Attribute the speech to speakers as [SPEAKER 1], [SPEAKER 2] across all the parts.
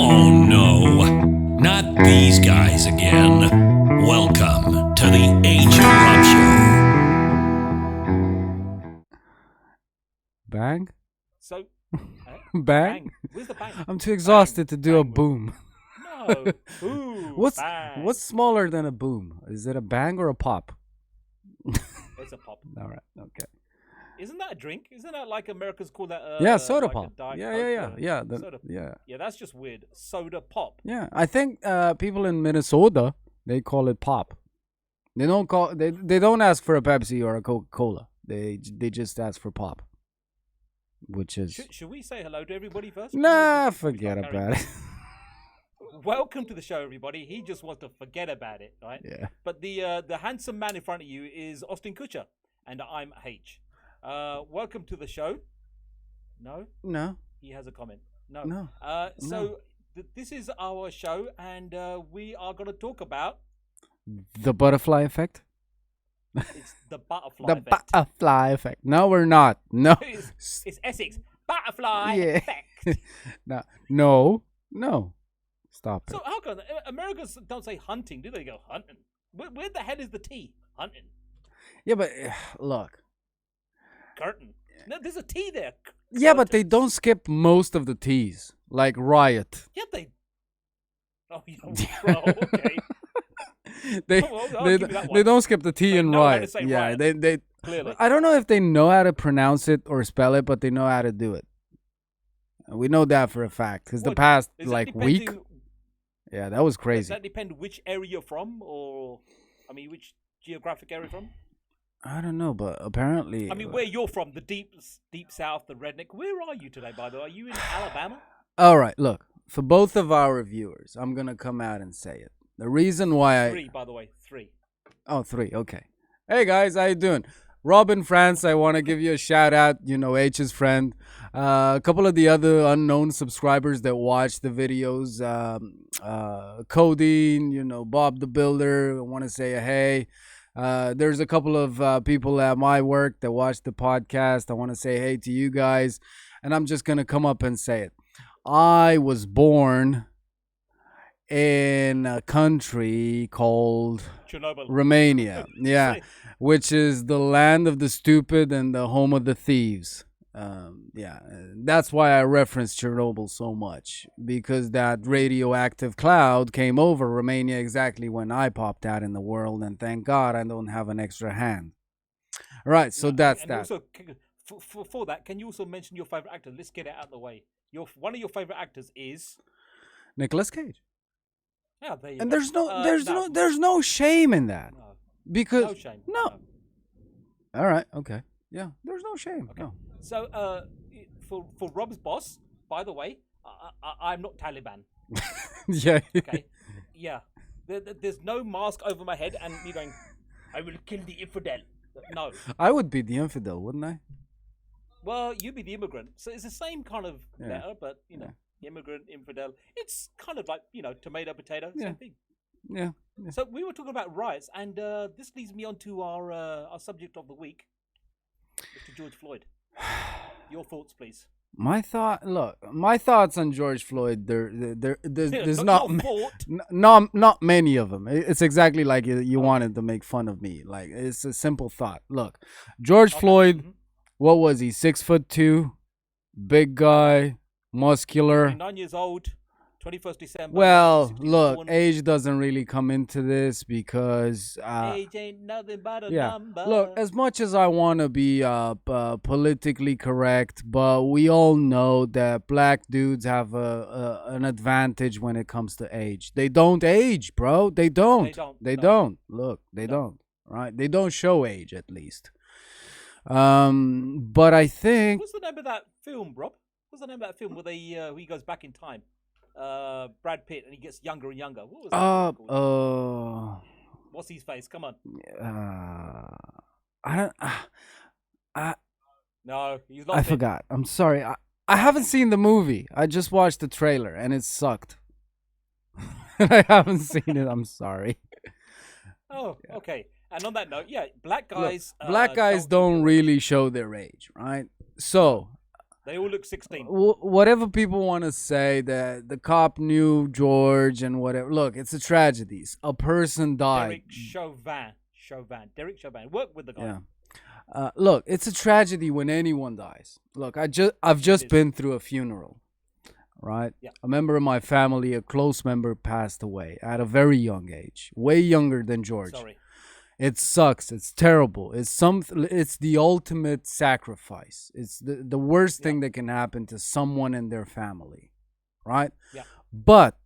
[SPEAKER 1] Oh no, not these guys again. Welcome to the Age of Rob Show.
[SPEAKER 2] Bang?
[SPEAKER 3] So,
[SPEAKER 2] Bang?
[SPEAKER 3] Where's the bang?
[SPEAKER 2] I'm too exhausted
[SPEAKER 3] Bang.
[SPEAKER 2] to do a
[SPEAKER 3] Bang.
[SPEAKER 2] boom.
[SPEAKER 3] No. Ooh, bang.
[SPEAKER 2] What's smaller than a boom? Is it a bang or a pop?
[SPEAKER 3] It's a pop.
[SPEAKER 2] All right. Okay.
[SPEAKER 3] Isn't that a drink? Isn't that like Americans call that?
[SPEAKER 2] Yeah, soda
[SPEAKER 3] like
[SPEAKER 2] pop.
[SPEAKER 3] A Diet
[SPEAKER 2] Yeah,
[SPEAKER 3] Coke
[SPEAKER 2] yeah,
[SPEAKER 3] or
[SPEAKER 2] yeah,
[SPEAKER 3] soda.
[SPEAKER 2] yeah.
[SPEAKER 3] Yeah, that's just weird. Soda pop.
[SPEAKER 2] Yeah, I think people in Minnesota they call it pop. They don't ask for a Pepsi or a Coca-Cola. They just ask for pop, which is
[SPEAKER 3] Should we say hello to everybody first?
[SPEAKER 2] nah. Forget about it.
[SPEAKER 3] Welcome to the show, everybody. He just wants to forget about it, right?
[SPEAKER 2] Yeah.
[SPEAKER 3] But the handsome man in front of you is Austin Kutcher, and I'm H. Welcome to the show. No, he has a comment. No. This is our show, and we are going to talk about
[SPEAKER 2] The butterfly effect.
[SPEAKER 3] it's the butterfly
[SPEAKER 2] The
[SPEAKER 3] effect.
[SPEAKER 2] butterfly effect. No, we're not. No.
[SPEAKER 3] It's Essex butterfly
[SPEAKER 2] Yeah.
[SPEAKER 3] effect.
[SPEAKER 2] No. Stop it.
[SPEAKER 3] So how come Americans don't say hunting? Do they go hunting? Where the hell is the T? Hunting.
[SPEAKER 2] Yeah, but look.
[SPEAKER 3] Curtain. No, there's a T there.
[SPEAKER 2] Yeah, but they don't skip most of the T's, like riot.
[SPEAKER 3] Yeah, they. Oh, bro, okay.
[SPEAKER 2] they
[SPEAKER 3] I'll
[SPEAKER 2] they,
[SPEAKER 3] give you that
[SPEAKER 2] they
[SPEAKER 3] one.
[SPEAKER 2] don't skip the T
[SPEAKER 3] They
[SPEAKER 2] in
[SPEAKER 3] know how to
[SPEAKER 2] riot.
[SPEAKER 3] say
[SPEAKER 2] Yeah,
[SPEAKER 3] riot.
[SPEAKER 2] they
[SPEAKER 3] Clearly.
[SPEAKER 2] I don't know if they know how to pronounce it or spell it, but they know how to do it. We know that for a fact because the
[SPEAKER 3] What,
[SPEAKER 2] past
[SPEAKER 3] Is that
[SPEAKER 2] like week,
[SPEAKER 3] depending-
[SPEAKER 2] yeah, that was
[SPEAKER 3] Does
[SPEAKER 2] crazy.
[SPEAKER 3] that depend which area you're from, or which geographic area you're from?
[SPEAKER 2] I don't know, but apparently,
[SPEAKER 3] Where you're from, the deep south, the redneck. Where are you today, by the way? Are you in Alabama?
[SPEAKER 2] all right, look, for both of our viewers, I'm gonna come out and say it. The reason why
[SPEAKER 3] Three, by the way, three.
[SPEAKER 2] Oh, 3. Okay. Hey guys, how you doing? Rob in France, I want to give you a shout out. You know, H's friend. A couple of the other unknown subscribers that watch the videos. Cody, Bob the Builder. I want to say a hey. There's a couple of people at my work that watch the podcast. I want to say hey to you guys. And I'm just going to come up and say it. I was born in a country called
[SPEAKER 3] Chernobyl.
[SPEAKER 2] Romania, yeah, which is the land of the stupid and the home of the thieves. Yeah, that's why I reference Chernobyl so much, because that radioactive cloud came over Romania exactly when I popped out in the world, and thank God I don't have an extra hand. All right, so that's
[SPEAKER 3] and
[SPEAKER 2] that.
[SPEAKER 3] Also, for that, can you also mention your favorite actor? Let's get it out of the way. One of your favorite actors is
[SPEAKER 2] Nicolas Cage.
[SPEAKER 3] Yeah, there you
[SPEAKER 2] And
[SPEAKER 3] go.
[SPEAKER 2] there's no shame in that.
[SPEAKER 3] No.
[SPEAKER 2] Because
[SPEAKER 3] No shame.
[SPEAKER 2] No. All right, okay. Yeah, there's no shame.
[SPEAKER 3] Okay.
[SPEAKER 2] No.
[SPEAKER 3] So, for Rob's boss, by the way, I'm not Taliban.
[SPEAKER 2] Yeah.
[SPEAKER 3] Okay. Yeah. There's no mask over my head, and me going, I will kill the infidel. No.
[SPEAKER 2] I would be the infidel, wouldn't I?
[SPEAKER 3] Well, you be the immigrant, so it's the same kind of
[SPEAKER 2] Yeah.
[SPEAKER 3] letter, but immigrant, infidel. It's kind of like tomato, potato,
[SPEAKER 2] Yeah.
[SPEAKER 3] same thing.
[SPEAKER 2] Yeah.
[SPEAKER 3] So we were talking about riots, and this leads me on to our subject of the week, Mr. George Floyd. Your thoughts, please.
[SPEAKER 2] My thoughts on George Floyd. There's
[SPEAKER 3] not
[SPEAKER 2] not
[SPEAKER 3] your fault.
[SPEAKER 2] not many of them. It's exactly like you wanted to make fun of me. Like, it's a simple thought. Look, George Floyd.
[SPEAKER 3] Mhm.
[SPEAKER 2] What was he? 6'2", big guy, muscular.
[SPEAKER 3] 9 years old, 21st December.
[SPEAKER 2] Well,
[SPEAKER 3] 1961
[SPEAKER 2] look,
[SPEAKER 3] born.
[SPEAKER 2] age doesn't really come into this because
[SPEAKER 3] Age ain't nothing but a
[SPEAKER 2] yeah.
[SPEAKER 3] number.
[SPEAKER 2] Look, as much as I want to be politically correct, but we all know that black dudes have an advantage when it comes to age. They don't age, bro. They don't. They
[SPEAKER 3] No.
[SPEAKER 2] don't. Look, they don't. Right? They don't show age, at least. But I think
[SPEAKER 3] What's the name of that film, Rob? What's the name of that film where he goes back in time? Brad Pitt, and he gets younger and younger. What was that film called? What's his face? Come on.
[SPEAKER 2] I don't.
[SPEAKER 3] No, he's lost
[SPEAKER 2] I
[SPEAKER 3] it.
[SPEAKER 2] forgot. I'm sorry. I haven't seen the movie. I just watched the trailer and it sucked. I haven't seen it. I'm sorry.
[SPEAKER 3] Oh, okay. And on that note, yeah, black guys.
[SPEAKER 2] Look, black guys don't really show their age, right? So
[SPEAKER 3] They all look 16.
[SPEAKER 2] Whatever people want to say, that the cop knew George and whatever. Look, it's a tragedy. A person died.
[SPEAKER 3] Derek Chauvin. Work with the guy.
[SPEAKER 2] Yeah. Look, it's a tragedy when anyone dies. Look, I've just been through a funeral, right?
[SPEAKER 3] Yeah.
[SPEAKER 2] A member of my family, a close member, passed away at a very young age, way younger than George.
[SPEAKER 3] Sorry.
[SPEAKER 2] It sucks. It's terrible. It's the ultimate sacrifice. It's the worst thing that can happen to someone and their family, right?
[SPEAKER 3] Yeah.
[SPEAKER 2] But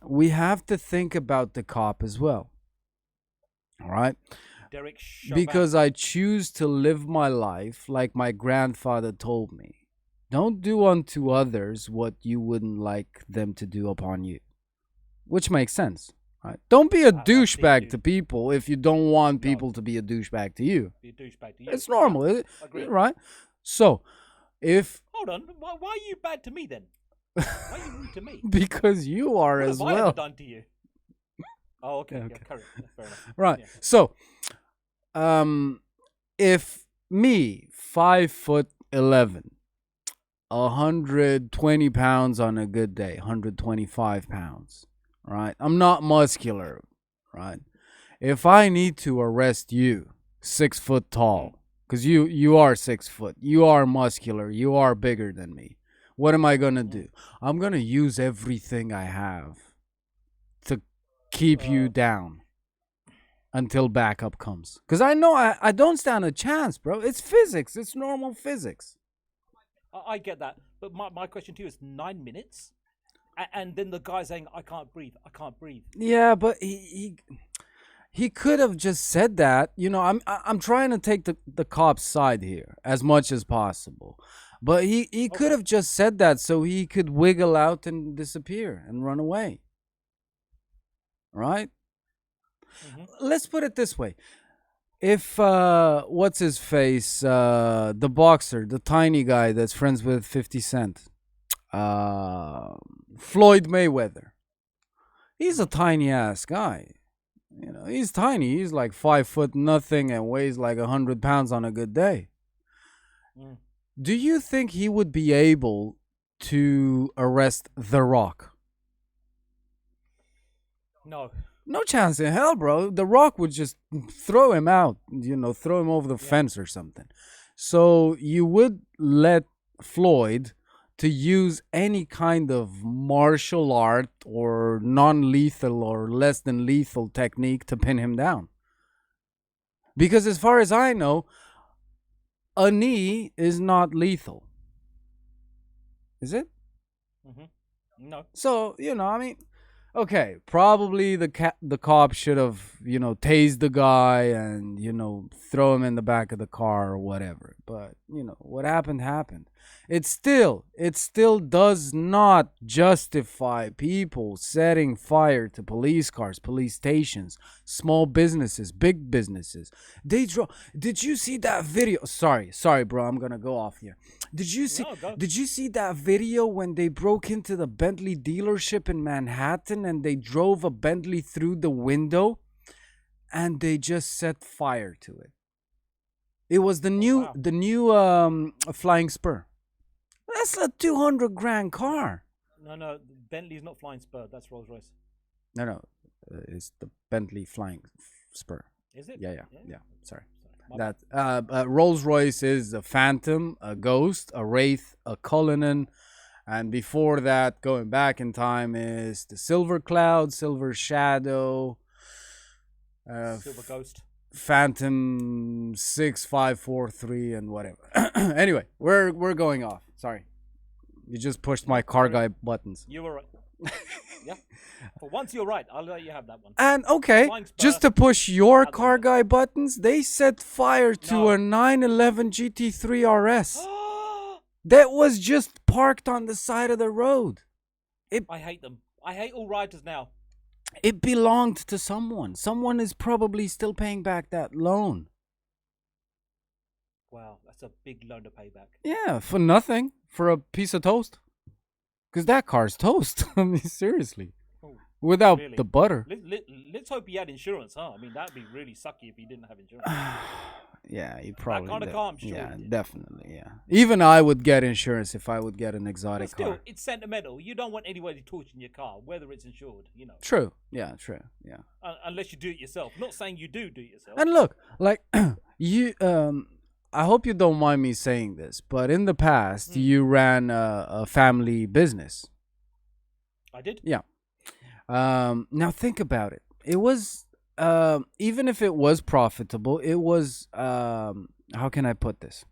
[SPEAKER 2] we have to think about the cop as well. All right?
[SPEAKER 3] Derek Chauvin.
[SPEAKER 2] Because I choose to live my life like my grandfather told me. Don't do unto others what you wouldn't like them to do upon you. Which makes sense. Right. Don't be a douchebag to people if you don't want people to be a douchebag to you. It's normal, right? So, if...
[SPEAKER 3] Hold on, why are you bad to me then? Why are you rude to me?
[SPEAKER 2] Because you are
[SPEAKER 3] what
[SPEAKER 2] as
[SPEAKER 3] have
[SPEAKER 2] well.
[SPEAKER 3] I ever done to you? Oh, okay. Yeah, carry on. Fair enough.
[SPEAKER 2] Right.
[SPEAKER 3] Yeah.
[SPEAKER 2] So, if me, 5'11", 120 pounds on a good day, 125 pounds, right? I'm not muscular, right? If I need to arrest you, 6 foot tall, because you are 6 foot, you are muscular, you are bigger than me, what am I going to do? I'm going to use everything I have to keep you down until backup comes. Because I know I don't stand a chance, bro. It's physics. It's normal physics.
[SPEAKER 3] I get that. But my question to you is 9 minutes? And then the guy saying, I can't breathe.
[SPEAKER 2] Yeah, but he could have just said that. You know, I'm trying to take the cop's side here as much as possible. But he could have just said that so he could wiggle out and disappear and run away. Right? Mm-hmm. Let's put it this way. If, what's his face, the boxer, the tiny guy that's friends with 50 Cent, Floyd Mayweather, he's a tiny ass guy. You know, he's tiny. He's like 5 foot nothing and weighs like 100 pounds on a good day. Mm. Do you think he would be able to arrest The Rock? No chance in hell, bro. The Rock would just throw him out, you know, throw him over the fence or something. So you would let Floyd to use any kind of martial art or non-lethal or less than lethal technique to pin him down. Because as far as I know, a knee is not lethal. Is it?
[SPEAKER 3] Mm-hmm. No.
[SPEAKER 2] So, you know, I mean... Okay, probably the cop should have, you know, tased the guy and, you know, throw him in the back of the car or whatever. But, you know, what happened. It still does not justify people setting fire to police cars, police stations, small businesses, big businesses. Did you see that video? Sorry, bro, I'm going to go off here. Did you see that video when they broke into the Bentley dealership in Manhattan and they drove a Bentley through the window and they just set fire to it? It was the new Flying Spur. That's a 200 grand car.
[SPEAKER 3] No, Bentley's not Flying Spur. That's Rolls Royce.
[SPEAKER 2] No, it's the Bentley Flying Spur.
[SPEAKER 3] Is it?
[SPEAKER 2] Yeah. Sorry. That Rolls Royce is a Phantom, a Ghost, a Wraith, a Cullinan, and before that, going back in time, is the Silver Cloud, Silver Shadow,
[SPEAKER 3] Silver Ghost,
[SPEAKER 2] Phantom 6543, and whatever. Anyway, we're going off. Sorry, you just pushed my car guy buttons.
[SPEAKER 3] You were right. Yeah. For once you're right. I'll let you have that one.
[SPEAKER 2] And okay, just to push your car guy buttons, they set fire to a 911 GT3 RS. That was just parked on the side of the road.
[SPEAKER 3] I hate them. I hate all riders now.
[SPEAKER 2] It belonged to someone. Someone is probably still paying back that loan.
[SPEAKER 3] Wow, that's a big loan to pay back.
[SPEAKER 2] Yeah, for nothing. For a piece of toast. Because that car's toast. I mean, seriously. without
[SPEAKER 3] Really?
[SPEAKER 2] the butter.
[SPEAKER 3] Let's hope he had insurance, huh? I mean, that'd be really sucky if he didn't have insurance.
[SPEAKER 2] Yeah, you probably
[SPEAKER 3] That kind of car, I'm sure.
[SPEAKER 2] Yeah, definitely. Yeah, even I would get insurance if I would get an exotic
[SPEAKER 3] But still,
[SPEAKER 2] car.
[SPEAKER 3] it's sentimental. You don't want anybody torching your car, whether it's insured.
[SPEAKER 2] True. Yeah. True. Yeah.
[SPEAKER 3] Unless you do it yourself. Not saying you do it yourself.
[SPEAKER 2] And look, like you, I hope you don't mind me saying this, but in the past you ran a family business.
[SPEAKER 3] I did.
[SPEAKER 2] Yeah. Now think about it. It was even if it was profitable, it was how can I put this?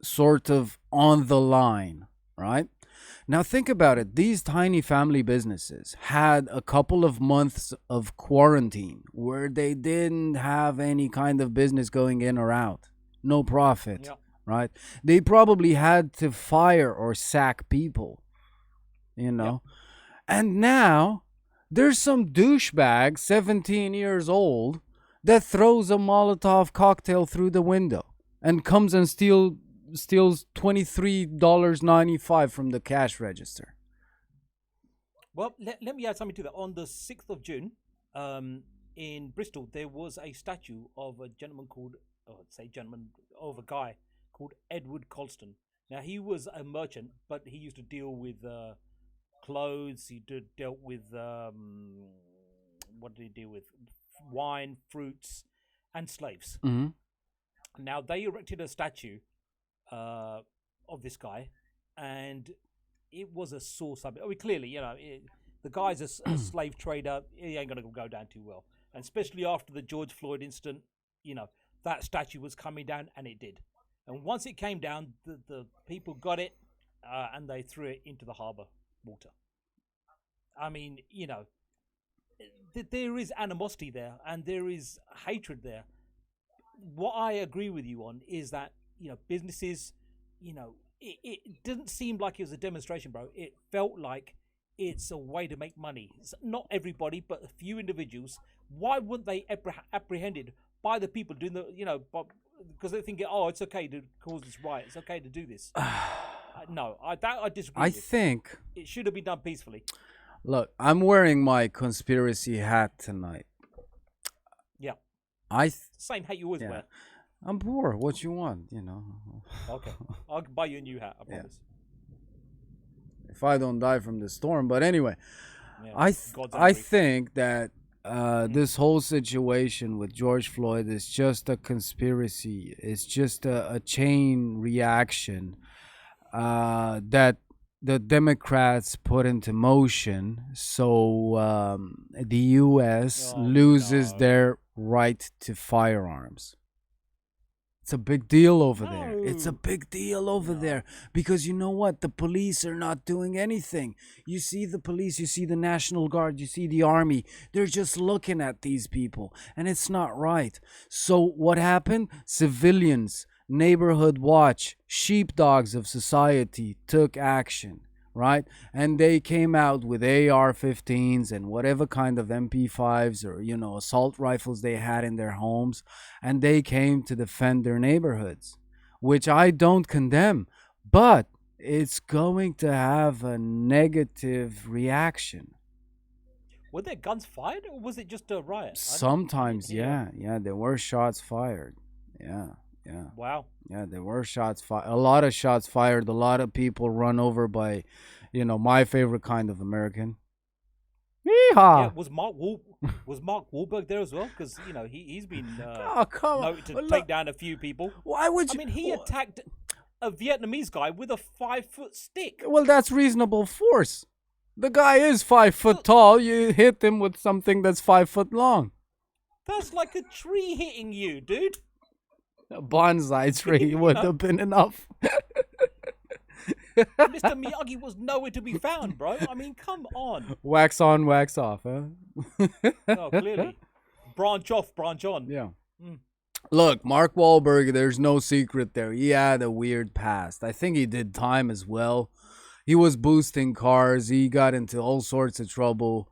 [SPEAKER 2] Sort of on the line, right? Now think about it. These tiny family businesses had a couple of months of quarantine where they didn't have any kind of business going in or out. No profit,
[SPEAKER 3] Yeah.
[SPEAKER 2] right? They probably had to fire or sack people,
[SPEAKER 3] Yeah.
[SPEAKER 2] And now there's some douchebag, 17 years old, that throws a Molotov cocktail through the window and comes and steals $23.95 from the cash register.
[SPEAKER 3] Well, let me add something to that. On the 6th of June, in Bristol, there was a statue of a gentleman called, of a guy called Edward Colston. Now, he was a merchant, but he used to deal with clothes. He dealt with, what did he deal with? Wine, fruits, and slaves.
[SPEAKER 2] Mm-hmm.
[SPEAKER 3] Now, they erected a statue of this guy, and it was a sore subject. I mean, clearly, the guy's a slave trader. He ain't going to go down too well. And especially after the George Floyd incident, that statue was coming down, and it did. And once it came down, the people got it, and they threw it into the harbour water. I mean, there is animosity there, and there is hatred there. What I agree with you on is that, businesses, it didn't seem like it was a demonstration, bro. It felt like it's a way to make money. It's not everybody, but a few individuals. Why wouldn't they apprehended by the people doing because they're thinking, oh, it's okay to cause this riot. It's okay to do this. No, I disagree.
[SPEAKER 2] I think
[SPEAKER 3] it should have been done peacefully.
[SPEAKER 2] Look, I'm wearing my conspiracy hat tonight.
[SPEAKER 3] Yeah. Same hat you always wear.
[SPEAKER 2] I'm poor. What you want,
[SPEAKER 3] Okay. I'll buy you a new hat, I promise.
[SPEAKER 2] If I don't die from the storm. But anyway,
[SPEAKER 3] yeah,
[SPEAKER 2] I think that this whole situation with George Floyd is just a conspiracy. It's just a chain reaction that the Democrats put into motion so the U.S. loses their right to firearms. It's a big deal over there. It's a big deal over there because you know what? The police are not doing anything. You see the police, you see the National Guard, you see the army. They're just looking at these people, and it's not right. So what happened? Civilians, neighborhood watch, sheepdogs of society took action. Right? And they came out with AR-15s and whatever kind of MP5s or, assault rifles they had in their homes. And they came to defend their neighborhoods, which I don't condemn. But it's going to have a negative reaction.
[SPEAKER 3] Were there guns fired or was it just a riot?
[SPEAKER 2] Sometimes, yeah. There were shots fired. Yeah.
[SPEAKER 3] Wow.
[SPEAKER 2] Yeah, there were shots fired. A lot of shots fired. A lot of people run over by, my favorite kind of American. Yeehaw!
[SPEAKER 3] Yeah, was Mark Wahlberg there as well? Because he's been noted to take down a few people.
[SPEAKER 2] Why would you?
[SPEAKER 3] I mean, he attacked a Vietnamese guy with a 5-foot stick.
[SPEAKER 2] Well, that's reasonable force. The guy is 5 foot tall. You hit him with something that's 5 foot long.
[SPEAKER 3] That's like a tree hitting you, dude.
[SPEAKER 2] A bonsai tree would have been enough.
[SPEAKER 3] Mr. Miyagi was nowhere to be found, bro. I mean, come on.
[SPEAKER 2] Wax on, wax off, huh?
[SPEAKER 3] Oh, clearly. Branch off, branch on.
[SPEAKER 2] Yeah. Look, Mark Wahlberg, there's no secret there. He had a weird past. I think he did time as well. He was boosting cars. He got into all sorts of trouble.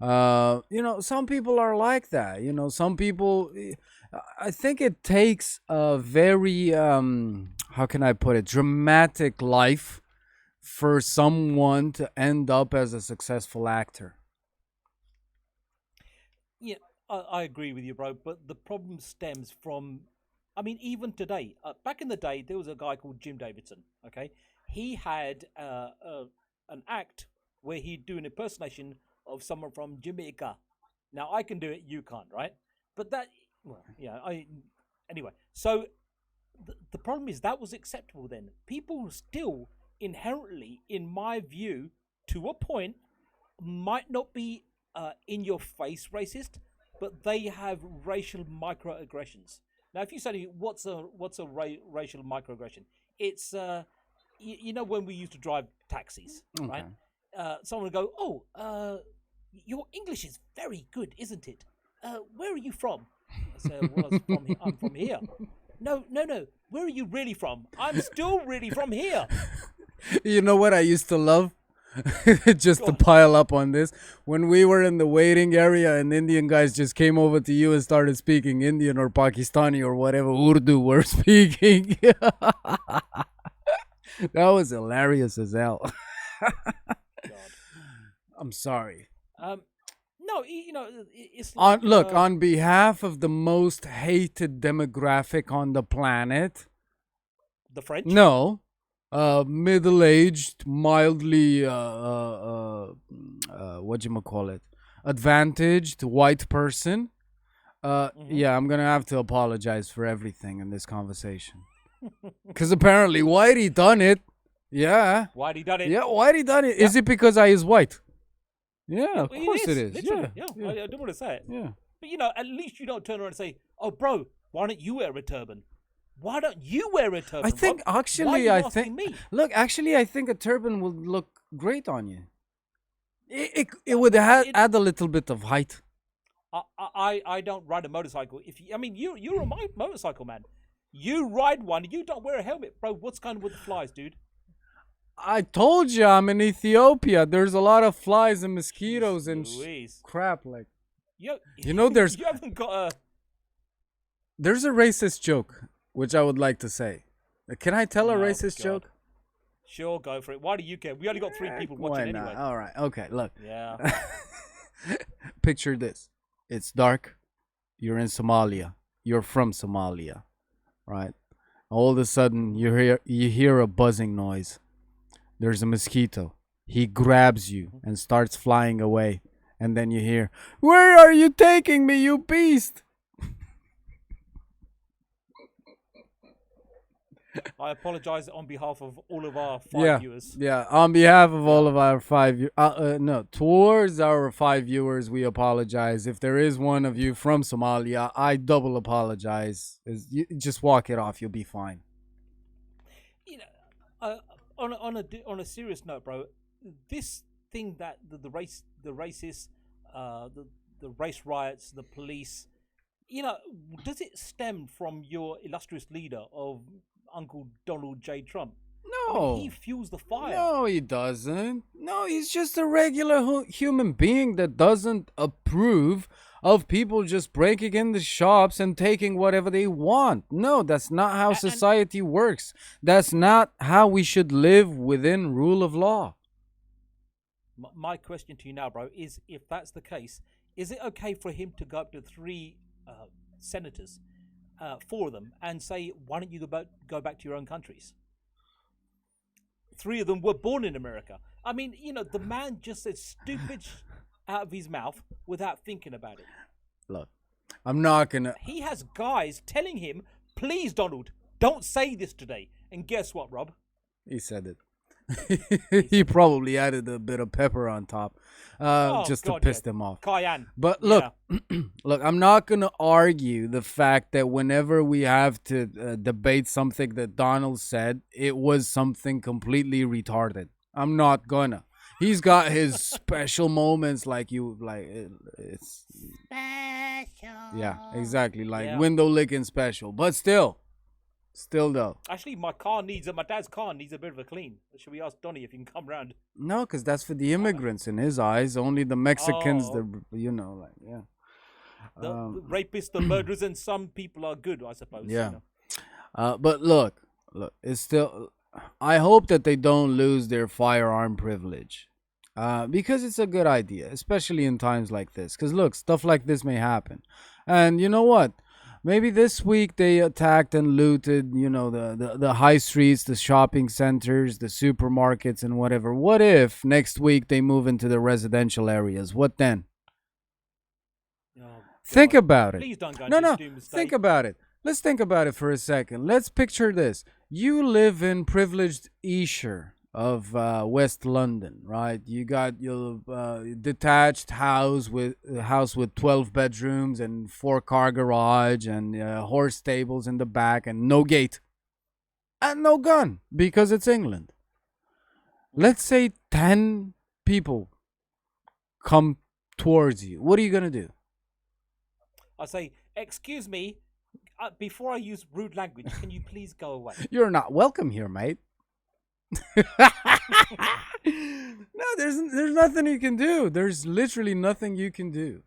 [SPEAKER 2] Some people are like that. Some people... I think it takes a very, how can I put it, dramatic life for someone to end up as a successful actor.
[SPEAKER 3] Yeah, I agree with you, bro. But the problem stems from, I mean, even today, back in the day, there was a guy called Jim Davidson. Okay, he had an act where he'd do an impersonation of someone from Jamaica. Now I can do it, you can't, right? But that, well, yeah, anyway. So the problem is that was acceptable then. People still inherently, in my view, to a point, might not be in your face racist, but they have racial microaggressions. Now, if you say to me, what's a racial microaggression? It's you know, when we used to drive taxis,
[SPEAKER 2] Okay.
[SPEAKER 3] right? Someone would go, "Oh, your English is very good, isn't it? Where are you from?" I said, "Well, I'm from here." No. Where are you really from? I'm still really from here.
[SPEAKER 2] You know what I used to love? Just to pile up on this, when we were in the waiting area and Indian guys just came over to you and started speaking Indian or Pakistani or whatever Urdu we're speaking. That was hilarious as hell.
[SPEAKER 3] God.
[SPEAKER 2] I'm sorry.
[SPEAKER 3] No, you know, it's
[SPEAKER 2] On
[SPEAKER 3] like,
[SPEAKER 2] look, on behalf of the most hated demographic on the planet.
[SPEAKER 3] the French.
[SPEAKER 2] No. Middle-aged, mildly whatchamacallit, advantaged white person. Yeah, I'm gonna have to apologize for everything in this conversation. Because apparently Whitey done it. Yeah.
[SPEAKER 3] Whitey done it.
[SPEAKER 2] Yeah, Whitey done it. Is it because I is white? Yeah, of course it is.
[SPEAKER 3] Literally,
[SPEAKER 2] Yeah.
[SPEAKER 3] I don't want to say it.
[SPEAKER 2] Yeah.
[SPEAKER 3] But you know, at least you don't turn around and say, "Oh, bro, why don't you wear a turban? Why don't you wear a turban?"
[SPEAKER 2] I think
[SPEAKER 3] Rob?
[SPEAKER 2] actually,
[SPEAKER 3] Why are you
[SPEAKER 2] I
[SPEAKER 3] asking
[SPEAKER 2] think.
[SPEAKER 3] me?
[SPEAKER 2] Look, actually, I think a turban would look great on you. It would add a little bit of height.
[SPEAKER 3] I don't ride a motorcycle. I mean, you're a motorcycle man. You ride one. You don't wear a helmet, bro. What's going on with the flies, dude?
[SPEAKER 2] I told you I'm in Ethiopia. There's a lot of flies and mosquitoes and crap. Like, you know,
[SPEAKER 3] you haven't got
[SPEAKER 2] there's a racist joke which I would like to say. Can I tell a racist joke?
[SPEAKER 3] Sure, go for it. Why do you care? We only got 3 people watching anyway.
[SPEAKER 2] All right. Okay. Look.
[SPEAKER 3] Yeah.
[SPEAKER 2] Picture this. It's dark. You're in Somalia. You're from Somalia, right? All of a sudden, you hear a buzzing noise. There's a mosquito. He grabs you and starts flying away. And then you hear, "Where are you taking me, you beast?"
[SPEAKER 3] I apologize on behalf of all of our 5 viewers.
[SPEAKER 2] Yeah, on behalf of all of our 5 towards our 5 viewers, we apologize. If there is one of you from Somalia, I double apologize. Just walk it off, you'll be fine.
[SPEAKER 3] You know, on a serious note, bro, this thing that the racists, the race riots, the police, you know, does it stem from your illustrious leader of Uncle Donald J. Trump?
[SPEAKER 2] No.
[SPEAKER 3] I mean, he fuels the fire.
[SPEAKER 2] No, he doesn't. No, he's just a regular human being that doesn't approve of people just breaking in the shops and taking whatever they want. No, that's not how society works. That's not how we should live within rule of law.
[SPEAKER 3] My question to you now, bro, is if that's the case, is it okay for him to go up to 3 senators, 4 of them, and say, "Why don't you go back to your own countries"? 3 of them were born in America. I mean, you know, the man just said stupid out of his mouth without thinking about it.
[SPEAKER 2] Look, I'm not gonna.
[SPEAKER 3] He has guys telling him, "Please, Donald, don't say this today." And guess what, Rob?
[SPEAKER 2] He said it. He probably added a bit of pepper on top, just to piss them off.
[SPEAKER 3] Cayenne.
[SPEAKER 2] But look, look, I'm not gonna argue the fact that whenever we have to debate something that Donald said, it was something completely retarded. I'm not gonna. He's got his special moments, like it's special. Yeah, exactly, like window licking special. But still though.
[SPEAKER 3] Actually, my dad's car needs a bit of a clean. Should we ask Donnie if he can come round?
[SPEAKER 2] No, because that's for the immigrants in his eyes. Only the Mexicans, the
[SPEAKER 3] rapists, the murderers, and some people are good, I suppose.
[SPEAKER 2] Yeah.
[SPEAKER 3] You know?
[SPEAKER 2] But look, it's still. I hope that they don't lose their firearm privilege. Because it's a good idea, especially in times like this. Because look, stuff like this may happen. And you know what? Maybe this week they attacked and looted, the high streets, the shopping centers, the supermarkets, and whatever. What if next week they move into the residential areas? What then?
[SPEAKER 3] Oh,
[SPEAKER 2] Think about it.
[SPEAKER 3] Please don't go
[SPEAKER 2] No,
[SPEAKER 3] into
[SPEAKER 2] no.
[SPEAKER 3] doom state.
[SPEAKER 2] Think about it. Let's think about it for a second. Let's picture this. You live in privileged Esher of West London, right? You got your detached house with 12 bedrooms and 4-car garage and horse stables in the back and no gate and no gun because it's England. Let's say 10 people come towards you. What are you gonna do?
[SPEAKER 3] I say, excuse me, before I use rude language, can you please go away?
[SPEAKER 2] You're not welcome here, mate. No, there's nothing you can do. There's literally nothing you can do.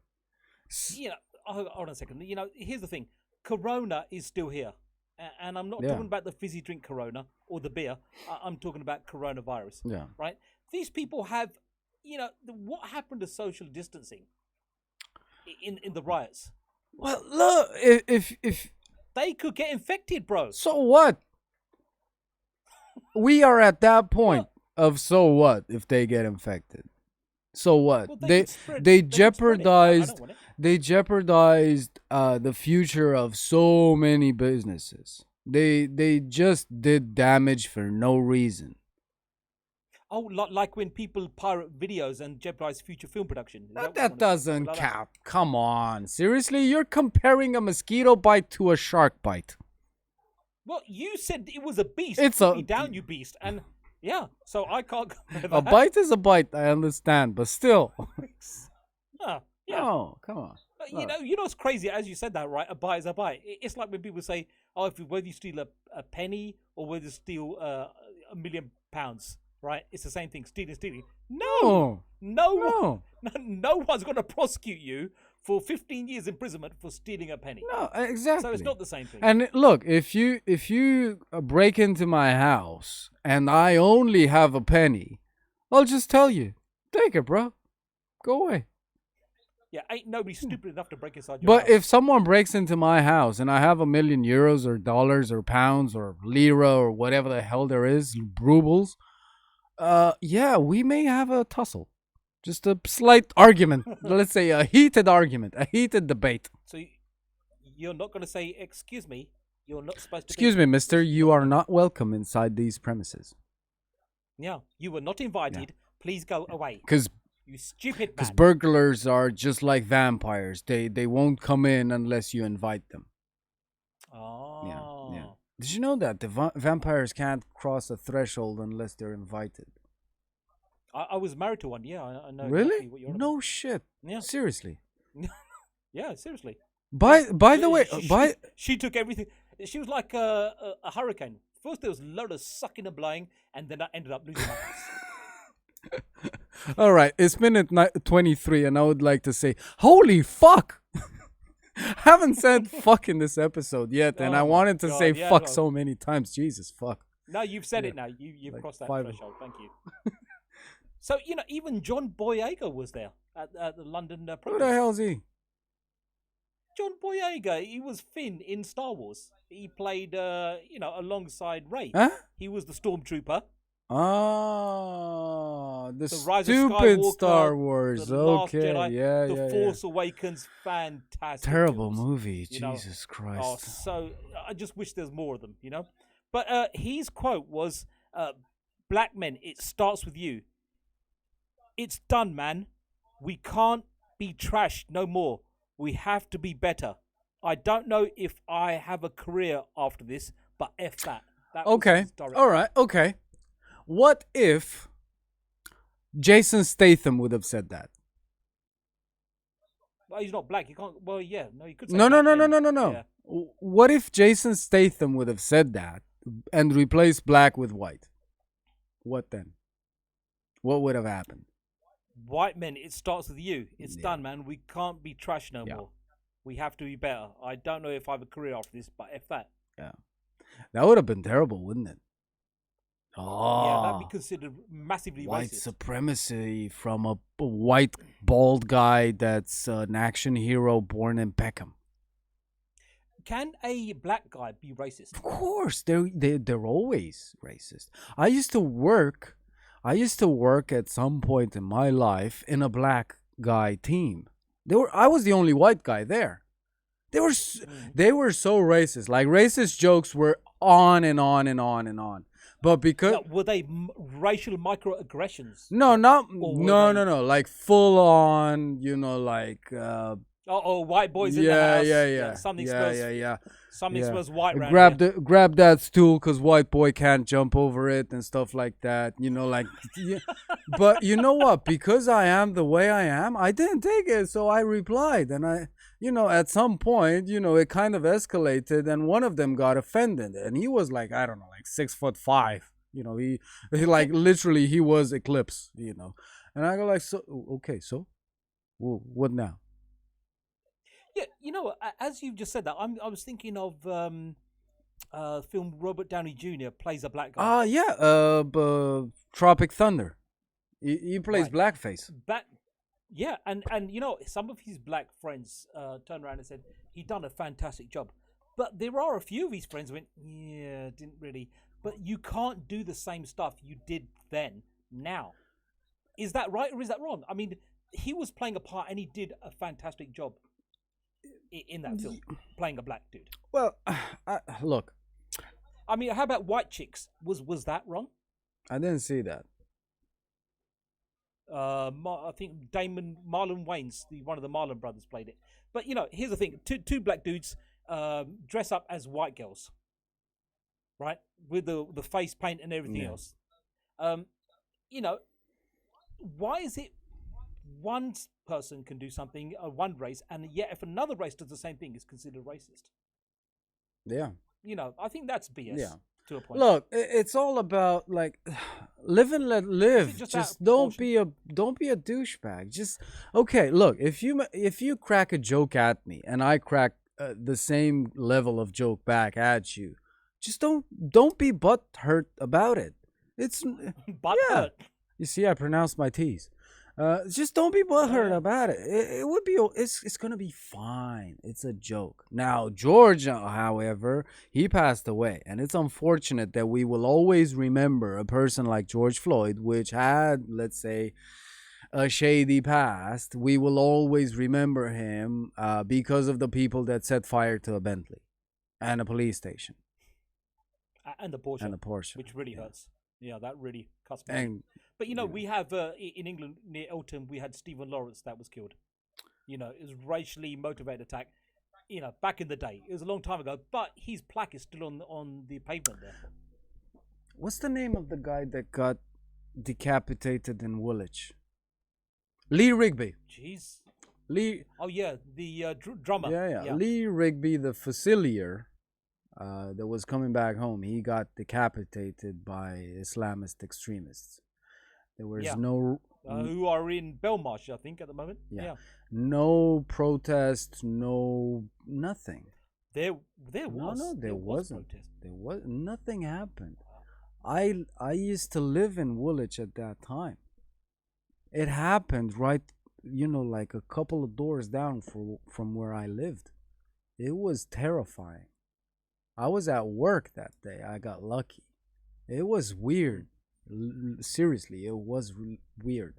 [SPEAKER 3] Hold on a second. Here's the thing. Corona is still here. And I'm not talking about the fizzy drink Corona or the beer. I'm talking about coronavirus.
[SPEAKER 2] Yeah.
[SPEAKER 3] Right? These people have, what happened to social distancing in the riots?
[SPEAKER 2] Well, look, if
[SPEAKER 3] they could get infected, bro.
[SPEAKER 2] So what? We are at that point of so what if they get infected? So what?
[SPEAKER 3] Well,
[SPEAKER 2] they jeopardized the future of so many businesses. They just did damage for no reason.
[SPEAKER 3] Oh, like when people pirate videos and jeopardize future film production.
[SPEAKER 2] That doesn't count. Come on. Seriously? You're comparing a mosquito bite to a shark bite.
[SPEAKER 3] Well, you said it was a beast.
[SPEAKER 2] It's
[SPEAKER 3] Put me down, you beast. And yeah, so I can't compare that.
[SPEAKER 2] A bite is a bite, I understand, but still.
[SPEAKER 3] Yeah.
[SPEAKER 2] No, come on.
[SPEAKER 3] But you know what's crazy? As you said that, right? A bite is a bite. It's like when people say, "Oh, whether you steal a penny or whether you steal £1 million, right? It's the same thing. Stealing. No one's going to prosecute you for 15 years imprisonment for stealing a penny.
[SPEAKER 2] No, exactly.
[SPEAKER 3] So it's not the same thing.
[SPEAKER 2] And look, if you break into my house and I only have a penny, I'll just tell you, take it, bro. Go away.
[SPEAKER 3] Yeah, ain't nobody stupid enough to break inside your
[SPEAKER 2] But
[SPEAKER 3] house.
[SPEAKER 2] if someone breaks into my house and I have €1 million or dollars or pounds or lira or whatever the hell there is, rubles, we may have a tussle. Just a slight argument. Let's say a heated argument, a heated debate.
[SPEAKER 3] So you're not going to say, excuse me, you're not supposed to
[SPEAKER 2] Excuse me, mister, you are not welcome inside these premises.
[SPEAKER 3] Yeah, you were not invited. Yeah. Please go away. You stupid man.
[SPEAKER 2] Because burglars are just like vampires. They won't come in unless you invite them.
[SPEAKER 3] Oh.
[SPEAKER 2] Yeah. Did you know that the vampires can't cross a threshold unless they're invited?
[SPEAKER 3] I was married to one. Yeah, I know.
[SPEAKER 2] Really?
[SPEAKER 3] Exactly what you're
[SPEAKER 2] no
[SPEAKER 3] about.
[SPEAKER 2] shit.
[SPEAKER 3] Yeah.
[SPEAKER 2] Seriously.
[SPEAKER 3] Yeah, seriously.
[SPEAKER 2] By the way,
[SPEAKER 3] she took everything. She was like a hurricane. First there was a load of sucking and blowing, and then I ended up losing my house.
[SPEAKER 2] All right, it's minute 23, and I would like to say, holy fuck! Haven't said fuck in this episode yet, and I wanted to say fuck so many times. Jesus fuck.
[SPEAKER 3] No, you've said it now. You've like crossed that threshold. Thank you. So, even John Boyega was there at the London protest.
[SPEAKER 2] Who the hell is he?
[SPEAKER 3] John Boyega, he was Finn in Star Wars. He played, alongside Rey.
[SPEAKER 2] Huh?
[SPEAKER 3] He was the stormtrooper.
[SPEAKER 2] Oh, the
[SPEAKER 3] Rise
[SPEAKER 2] stupid
[SPEAKER 3] of Skywalker,
[SPEAKER 2] Star Wars.
[SPEAKER 3] The Last
[SPEAKER 2] Okay,
[SPEAKER 3] Jedi,
[SPEAKER 2] The
[SPEAKER 3] Force Awakens, fantastic.
[SPEAKER 2] Terrible
[SPEAKER 3] films,
[SPEAKER 2] movie, Jesus Christ.
[SPEAKER 3] Oh, so I just wish there's more of them, But his quote was, "Black men, it starts with you. It's done, man. We can't be trashed no more. We have to be better. I don't know if I have a career after this, but F that."
[SPEAKER 2] Okay. All right. Okay. What if Jason Statham would have said that?
[SPEAKER 3] Well, he's not black. You can't. Well, yeah. No, you could say
[SPEAKER 2] No.
[SPEAKER 3] Yeah.
[SPEAKER 2] What if Jason Statham would have said that and replaced black with white? What then? What would have happened?
[SPEAKER 3] White men, it starts with you. It's done, man. We can't be trash no more. We have to be better. I don't know if I have a career after this, but F that.
[SPEAKER 2] Yeah. That would have been terrible, wouldn't it?
[SPEAKER 3] Yeah, that'd be
[SPEAKER 2] Oh,
[SPEAKER 3] considered massively
[SPEAKER 2] white
[SPEAKER 3] racist.
[SPEAKER 2] supremacy from a white bald guy that's an action hero born in Peckham.
[SPEAKER 3] Can a black guy be racist?
[SPEAKER 2] Of course, they're always racist. I used to work, I used to work at some point in my life in a black guy team. I was the only white guy there. They were
[SPEAKER 3] Mm.
[SPEAKER 2] they were so racist. Like racist jokes were on and on and on and on. But because
[SPEAKER 3] Now, were they racial microaggressions?
[SPEAKER 2] no, not
[SPEAKER 3] Or were
[SPEAKER 2] no,
[SPEAKER 3] they?
[SPEAKER 2] no, no, like full on, like
[SPEAKER 3] Oh, white boys in the
[SPEAKER 2] yeah,
[SPEAKER 3] house.
[SPEAKER 2] yeah,
[SPEAKER 3] Yeah,
[SPEAKER 2] yeah, yeah, yeah, yeah.
[SPEAKER 3] something
[SPEAKER 2] Yeah,
[SPEAKER 3] smells white around
[SPEAKER 2] grab
[SPEAKER 3] here.
[SPEAKER 2] grab that stool because white boy can't jump over it and stuff like that. Like, yeah. But you know what? Because I am the way I am, I didn't take it, so I replied, and at some point, it kind of escalated, and one of them got offended, and he was like, I don't know, like 6'5". He like literally he was Eclipse. And I go like, so okay, so what now?
[SPEAKER 3] Yeah, as you've just said that, I was thinking of film Robert Downey Jr. plays a black guy.
[SPEAKER 2] Yeah, Tropic Thunder. He plays
[SPEAKER 3] Right.
[SPEAKER 2] blackface.
[SPEAKER 3] But yeah, and some of his black friends turned around and said he done a fantastic job. But there are a few of his friends who went, yeah, didn't really. But you can't do the same stuff you did then now. Is that right or is that wrong? I mean, he was playing a part and he did a fantastic job in that film, playing a black dude.
[SPEAKER 2] Well, look,
[SPEAKER 3] I mean, how about White Chicks? Was that wrong?
[SPEAKER 2] I didn't see that.
[SPEAKER 3] I think Marlon Wayans, one of the Marlon brothers, played it. But here's the thing: two black dudes dress up as white girls, right, with the face paint and everything else. You know, why is it one person can do something, one race, and yet if another race does the same thing, it's considered racist?
[SPEAKER 2] Yeah.
[SPEAKER 3] I think that's BS.
[SPEAKER 2] Yeah.
[SPEAKER 3] To a point.
[SPEAKER 2] Look, it's all about like live and let live. Just don't be a douchebag. Just okay. Look, if you crack a joke at me and I crack the same level of joke back at you, just don't be butthurt about it. It's
[SPEAKER 3] butthurt.
[SPEAKER 2] You see, I pronounced my T's. Just don't be butthurt about it. It would be. It's gonna be fine. It's a joke. Now, George, however, he passed away, and it's unfortunate that we will always remember a person like George Floyd, which had, let's say, a shady past. We will always remember him because of the people that set fire to a Bentley and a police station
[SPEAKER 3] And the Porsche.
[SPEAKER 2] Porsche,
[SPEAKER 3] which really hurts. Yeah, that really cuts me.
[SPEAKER 2] And
[SPEAKER 3] But we have in England near Eltham, we had Stephen Lawrence that was killed. It was racially motivated attack. Back in the day, it was a long time ago. But his plaque is still on the pavement there.
[SPEAKER 2] What's the name of the guy that got decapitated in Woolwich? Lee Rigby.
[SPEAKER 3] Jeez.
[SPEAKER 2] Lee.
[SPEAKER 3] Oh yeah, the drummer.
[SPEAKER 2] Yeah. Lee Rigby, the Fusilier, that was coming back home. He got decapitated by Islamist extremists. There was no
[SPEAKER 3] who are in Belmarsh, I think, at the moment. Yeah.
[SPEAKER 2] No protest, no nothing.
[SPEAKER 3] There was.
[SPEAKER 2] No, there wasn't.
[SPEAKER 3] Protest.
[SPEAKER 2] There was nothing happened. I used to live in Woolwich at that time. It happened right, like a couple of doors down from where I lived. It was terrifying. I was at work that day. I got lucky. It was weird. Seriously, it was weird.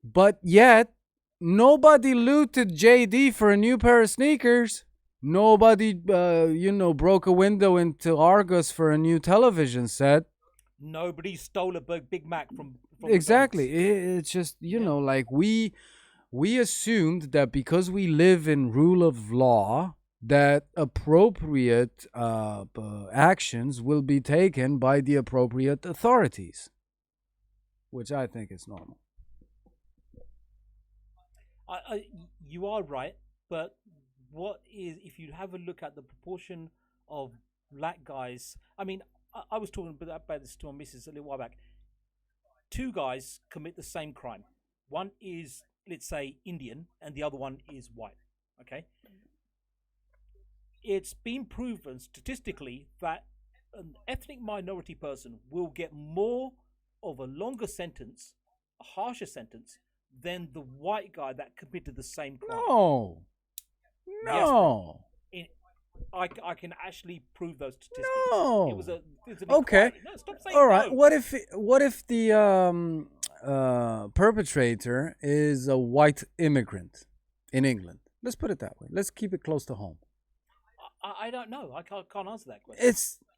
[SPEAKER 2] But yet, nobody looted JD for a new pair of sneakers. Nobody, broke a window into Argos for a new television set.
[SPEAKER 3] Nobody stole a Big Mac from
[SPEAKER 2] exactly. It's just, like we assumed that because we live in rule of law, that appropriate actions will be taken by the appropriate authorities, which I think is normal.
[SPEAKER 3] You are right, but what is, if you have a look at the proportion of black guys, I mean, I was talking about this to my missus a little while back. Two guys commit the same crime. One is, let's say, Indian, and the other one is white. Okay? It's been proven statistically that an ethnic minority person will get more of a longer sentence, a harsher sentence, than the white guy that committed the same crime.
[SPEAKER 2] No.
[SPEAKER 3] Yes, bro.
[SPEAKER 2] No.
[SPEAKER 3] I can actually prove those statistics.
[SPEAKER 2] No.
[SPEAKER 3] It was an
[SPEAKER 2] Okay.
[SPEAKER 3] No, stop saying
[SPEAKER 2] All right.
[SPEAKER 3] no.
[SPEAKER 2] What if the perpetrator is a white immigrant in England? Let's put it that way. Let's keep it close to home.
[SPEAKER 3] I don't know. I can't answer that question.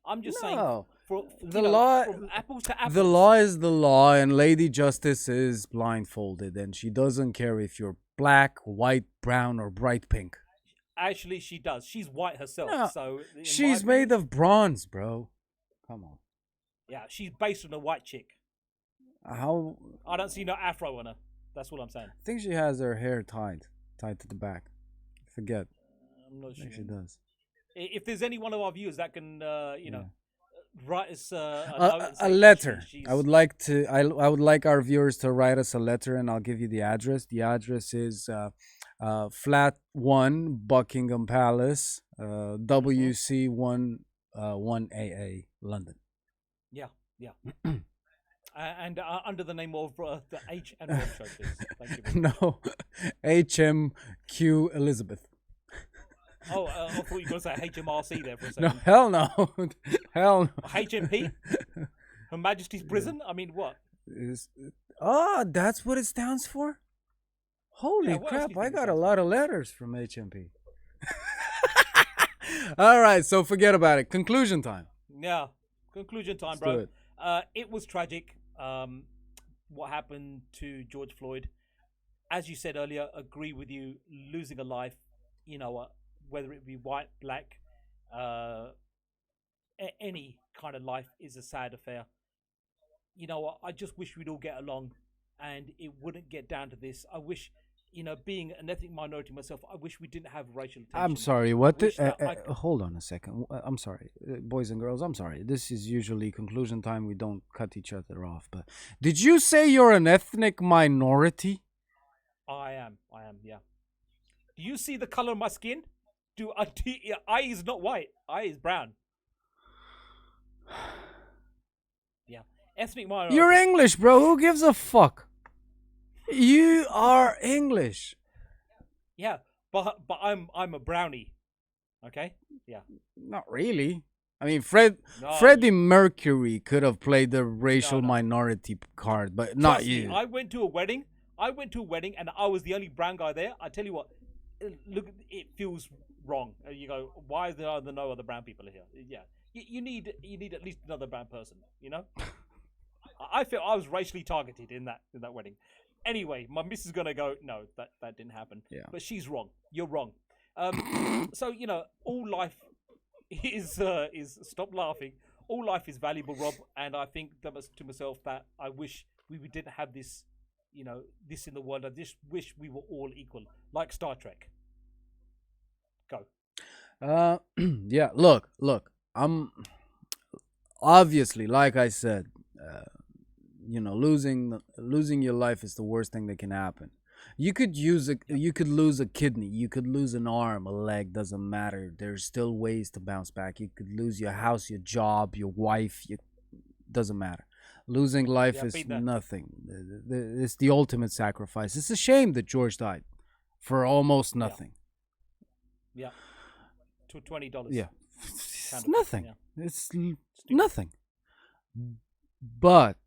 [SPEAKER 3] I'm just saying for
[SPEAKER 2] the law,
[SPEAKER 3] from apples to apples.
[SPEAKER 2] the law is the law, and Lady Justice is blindfolded, and she doesn't care if you're black, white, brown, or bright pink.
[SPEAKER 3] Actually, she does. She's white herself,
[SPEAKER 2] No,
[SPEAKER 3] so
[SPEAKER 2] she's made of bronze, bro. Come on.
[SPEAKER 3] Yeah, she's based on a white chick.
[SPEAKER 2] How?
[SPEAKER 3] I don't see no afro on her. That's what I'm saying.
[SPEAKER 2] I think she has her hair tied to the back. Forget.
[SPEAKER 3] I'm not sure.
[SPEAKER 2] I think she does.
[SPEAKER 3] If there's any one of our viewers that can, write us
[SPEAKER 2] a letter. I would like to. I would like our viewers to write us a letter, and I'll give you the address. The address is Flat 1, Buckingham Palace, WC 1AA, London.
[SPEAKER 3] Yeah. And under the name of the H and Rob Show, please. Thank you.
[SPEAKER 2] No, HMQ Elizabeth.
[SPEAKER 3] Oh, I thought you were going to say HMRC there for a second.
[SPEAKER 2] No, hell no. Hell no.
[SPEAKER 3] HMP? Her Majesty's Prison? I mean, what?
[SPEAKER 2] That's what it stands for? Holy crap, I got a lot of letters from HMP. All right, so forget about it. Conclusion time.
[SPEAKER 3] Yeah, conclusion time,
[SPEAKER 2] Let's
[SPEAKER 3] bro.
[SPEAKER 2] do it.
[SPEAKER 3] It was tragic, what happened to George Floyd. As you said earlier, agree with you, losing a life, you know what, whether it be white, black, any kind of life is a sad affair. You know what, I just wish we'd all get along and it wouldn't get down to this. I wish, being an ethnic minority myself, I wish we didn't have racial tension.
[SPEAKER 2] I'm sorry, what? Hold on a second. I'm sorry, boys and girls, I'm sorry. This is usually conclusion time. We don't cut each other off. But did you say you're an ethnic minority?
[SPEAKER 3] I am, yeah. Do you see the color of my skin? I is not white. I is brown. Yeah. Ethnic minority.
[SPEAKER 2] You're English, bro. Who gives a fuck? You are English.
[SPEAKER 3] Yeah, but I'm a brownie. Okay? Yeah.
[SPEAKER 2] Not really. I mean, Freddie Mercury could have played the racial minority card, but not you.
[SPEAKER 3] Me, I went to a wedding and I was the only brown guy there. I tell you what, look, it feels wrong. You go, why is there no other brown people here? Yeah. You need at least another brown person, I feel I was racially targeted in that wedding. Anyway, my missus is gonna go, no, that didn't happen.
[SPEAKER 2] Yeah.
[SPEAKER 3] But she's wrong. You're wrong. So all life is stop laughing. All life is valuable, Rob, and I think to myself that I wish we didn't have this, this in the world. I just wish we were all equal, like Star Trek. Go.
[SPEAKER 2] Yeah. Look. I'm obviously, like I said, losing your life is the worst thing that can happen. You could lose a kidney, you could lose an arm, a leg, doesn't matter. There's still ways to bounce back. You could lose your house, your job, your wife, doesn't matter. Losing life is nothing. It's the ultimate sacrifice. It's a shame that George died for almost nothing.
[SPEAKER 3] Yeah. To $20.
[SPEAKER 2] Yeah. It's nothing. Yeah. It's nothing. But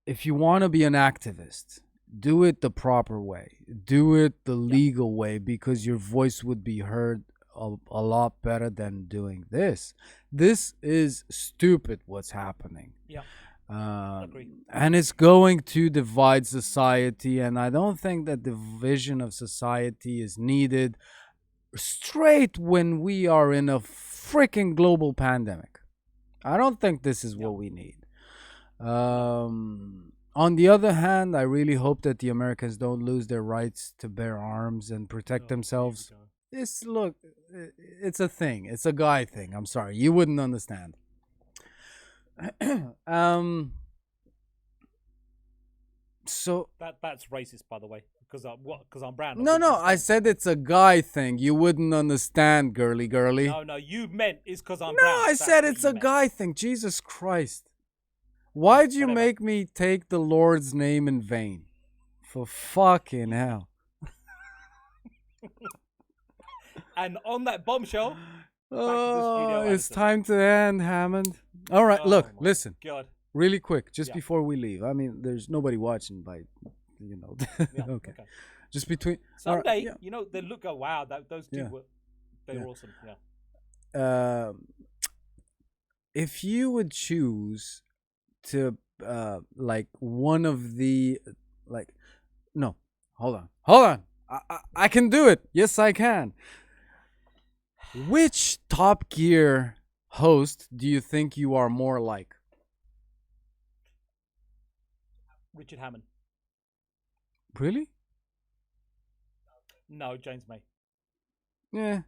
[SPEAKER 2] if you want to be an activist, do it the proper way. Do it the legal way, because your voice would be heard a lot better than doing this. This is stupid what's happening.
[SPEAKER 3] Yeah. Agree.
[SPEAKER 2] And it's going to divide society, and I don't think that division of society is needed straight when we are in a freaking global pandemic. I don't think this is what we need. On the other hand, I really hope that the Americans don't lose their rights to bear arms and protect themselves. It's a thing. It's a guy thing. I'm sorry, you wouldn't understand. So
[SPEAKER 3] that's racist, by the way, because I'm brown.
[SPEAKER 2] No, I said it's a guy thing. You wouldn't understand, girly.
[SPEAKER 3] No, you meant it's because I'm
[SPEAKER 2] No,
[SPEAKER 3] brown.
[SPEAKER 2] I said it's a guy thing. Jesus Christ. Why'd you make me take the Lord's name in vain? For fucking hell.
[SPEAKER 3] And on that bombshell,
[SPEAKER 2] it's time to end, Hammond. All right, look, listen.
[SPEAKER 3] God.
[SPEAKER 2] Really quick, just before we leave. I mean, there's nobody watching okay. Just between
[SPEAKER 3] someday, they look. Oh wow, those two were awesome. Yeah.
[SPEAKER 2] If you would choose to like one of the no, hold on. I can do it. Yes, I can. Which Top Gear host do you think you are more like?
[SPEAKER 3] Richard Hammond.
[SPEAKER 2] Really?
[SPEAKER 3] No, James May.
[SPEAKER 2] Yeah,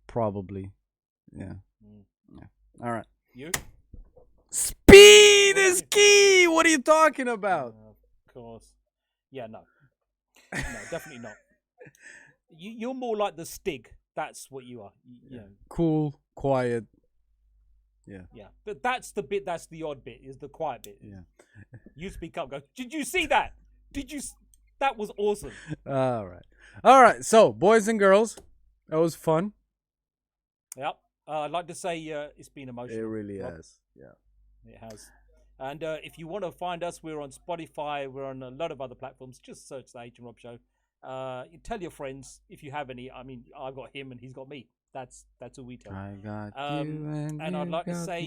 [SPEAKER 2] probably. Yeah. Yeah. All right.
[SPEAKER 3] You?
[SPEAKER 2] Speed is key. What are you talking about?
[SPEAKER 3] Of course. Yeah, no. No, definitely not. You're more like the Stig. That's what you are.
[SPEAKER 2] Cool, quiet. Yeah.
[SPEAKER 3] Yeah. But that's the odd bit, is the quiet bit.
[SPEAKER 2] Yeah.
[SPEAKER 3] You speak up, go, did you see that? That was awesome.
[SPEAKER 2] All right. So, boys and girls, that was fun.
[SPEAKER 3] Yep. I'd like to say it's been emotional.
[SPEAKER 2] It really has. Yeah.
[SPEAKER 3] It has. And if you want to find us, we're on Spotify. We're on a lot of other platforms. Just search the H and Rob Show. Tell your friends if you have any. I mean, I've got him and he's got me. That's all we tell.
[SPEAKER 2] I got you
[SPEAKER 3] and I'd like to say,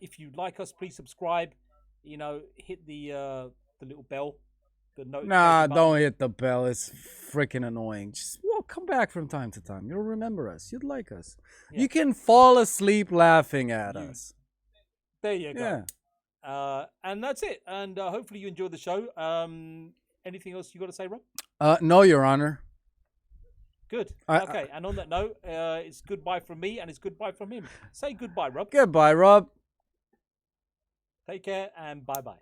[SPEAKER 3] if you like us, please subscribe. Hit the little bell.
[SPEAKER 2] Nah, don't hit the bell. It's freaking annoying. Just come back from time to time. You'll remember us. You'd like us. Yeah. You can fall asleep laughing at us.
[SPEAKER 3] There you go. Yeah. And that's it. And hopefully you enjoyed the show. Anything else you got to say, Rob?
[SPEAKER 2] No, Your Honor.
[SPEAKER 3] Good. Okay. And on that note, it's goodbye from me and it's goodbye from him. Say goodbye, Rob.
[SPEAKER 2] Goodbye, Rob.
[SPEAKER 3] Take care and bye-bye.